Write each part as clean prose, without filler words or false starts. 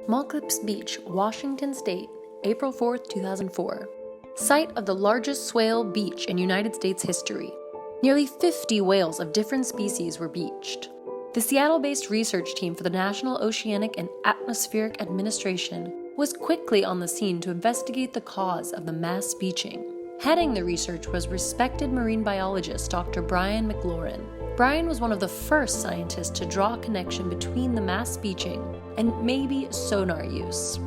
Malclips Beach, Washington State, April 4, 2004. Site of the largest whale beach in United States history. Nearly 50 whales of different species were beached. The Seattle-based research team for the National Oceanic and Atmospheric Administration was quickly on the scene to investigate the cause of the mass beaching. Heading the research was respected marine biologist Dr. Brian McLaurin. Brian was one of the first scientists to draw a connection between the mass beaching and maybe sonar use.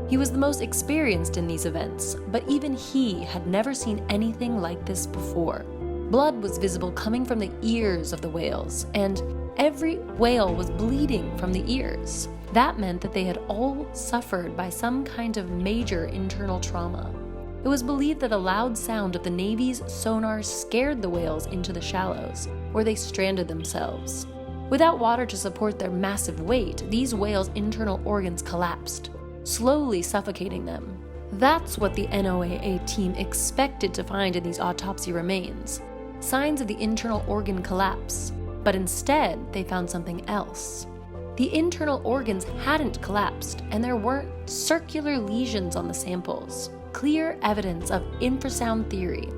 He was the most experienced in these events, but even he had never seen anything like this before. Blood was visible coming from the ears of the whales, and every whale was bleeding from the ears. That meant that they had all suffered by some kind of major internal trauma. It was believed that the loud sound of the Navy's sonar scared the whales into the shallows, where they stranded themselves. Without water to support their massive weight, these whales' internal organs collapsed, slowly suffocating them. That's what the NOAA team expected to find in these autopsy remains, signs of the internal organ collapse, but instead they found something else. The internal organs hadn't collapsed, and there weren't circular lesions on the samples. Clear evidence of infrasound theory,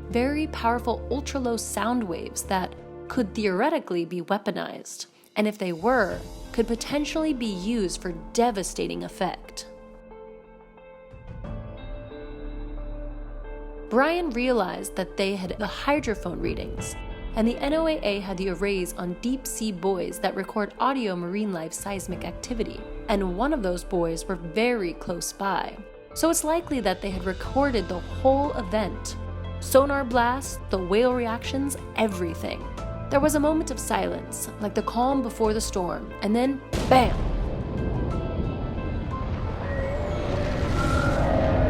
very powerful ultra-low sound waves that could theoretically be weaponized, and if they were, could potentially be used for devastating effect. Brian realized that they had the hydrophone readings, and the NOAA had the arrays on deep-sea buoys that record audio marine life seismic activity, and one of those buoys were very close by. So it's likely that they had recorded the whole event. Sonar blasts, the whale reactions, everything. There was a moment of silence, like the calm before the storm, and then, bam!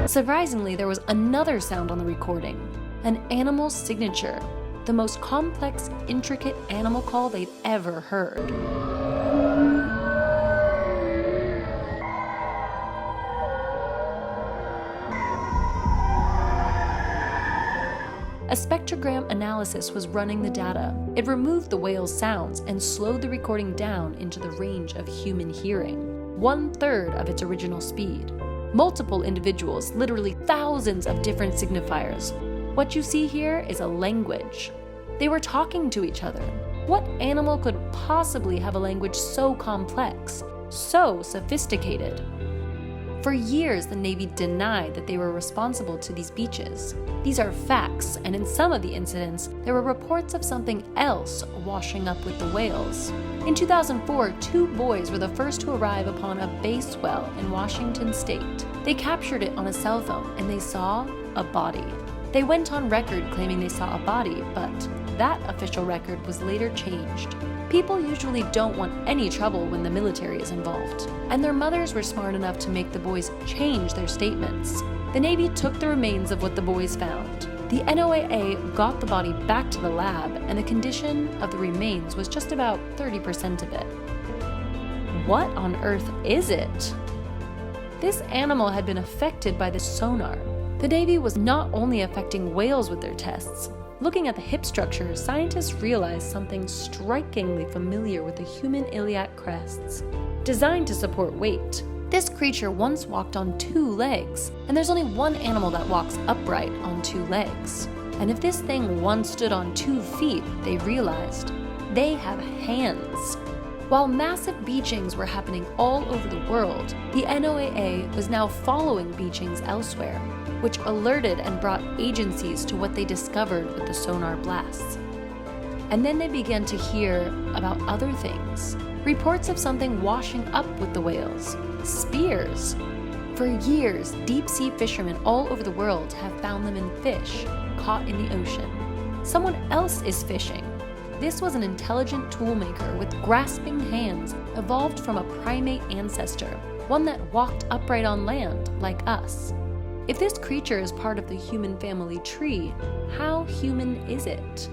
Surprisingly, there was another sound on the recording, an animal's signature, the most complex, intricate animal call they'd ever heard. A spectrogram analysis was running the data. It removed the whale's sounds and slowed the recording down into the range of human hearing, 1/3 of its original speed. Multiple individuals, literally thousands of different signifiers. What you see here is a language. They were talking to each other. What animal could possibly have a language so complex, so sophisticated? For years, the Navy denied that they were responsible to these beaches. These are facts, and in some of the incidents, there were reports of something else washing up with the whales. In 2004, 2 boys were the first to arrive upon a base well in Washington State. They captured it on a cell phone, and they saw a body. They went on record claiming they saw a body, but that official record was later changed. People usually don't want any trouble when the military is involved, and their mothers were smart enough to make the boys change their statements. The Navy took the remains of what the boys found. The NOAA got the body back to the lab, and the condition of the remains was just about 30% of it. What on earth is it? This animal had been affected by the sonar. The Navy was not only affecting whales with their tests. Looking at the hip structure, scientists realized something strikingly familiar with the human iliac crests. Designed to support weight, this creature once walked on 2 legs, and there's only one animal that walks upright on 2 legs. And if this thing once stood on 2 feet, they realized they have hands. While massive beachings were happening all over the world, the NOAA was now following beachings elsewhere, which alerted and brought agencies to what they discovered with the sonar blasts. And then they began to hear about other things. Reports of something washing up with the whales. Spears. For years, deep-sea fishermen all over the world have found them in fish caught in the ocean. Someone else is fishing. This was an intelligent toolmaker with grasping hands evolved from a primate ancestor, one that walked upright on land like us. If this creature is part of the human family tree, how human is it?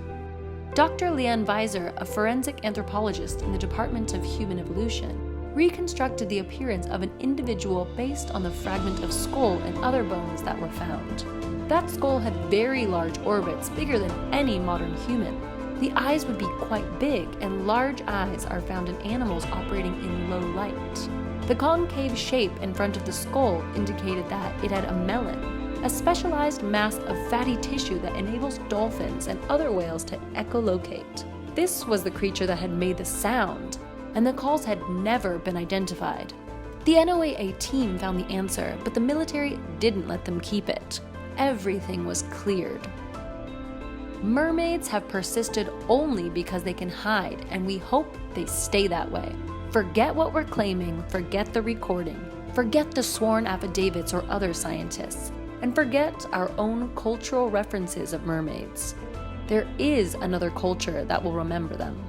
Dr. Leanne Weiser, a forensic anthropologist in the Department of Human Evolution, reconstructed the appearance of an individual based on the fragment of skull and other bones that were found. That skull had very large orbits, bigger than any modern human. The eyes would be quite big, and large eyes are found in animals operating in low light. The concave shape in front of the skull indicated that it had a melon, a specialized mass of fatty tissue that enables dolphins and other whales to echolocate. This was the creature that had made the sound, and the calls had never been identified. The NOAA team found the answer, but the military didn't let them keep it. Everything was cleared. Mermaids have persisted only because they can hide, and we hope they stay that way. Forget what we're claiming, forget the recording, forget the sworn affidavits or other scientists, and forget our own cultural references of mermaids. There is another culture that will remember them.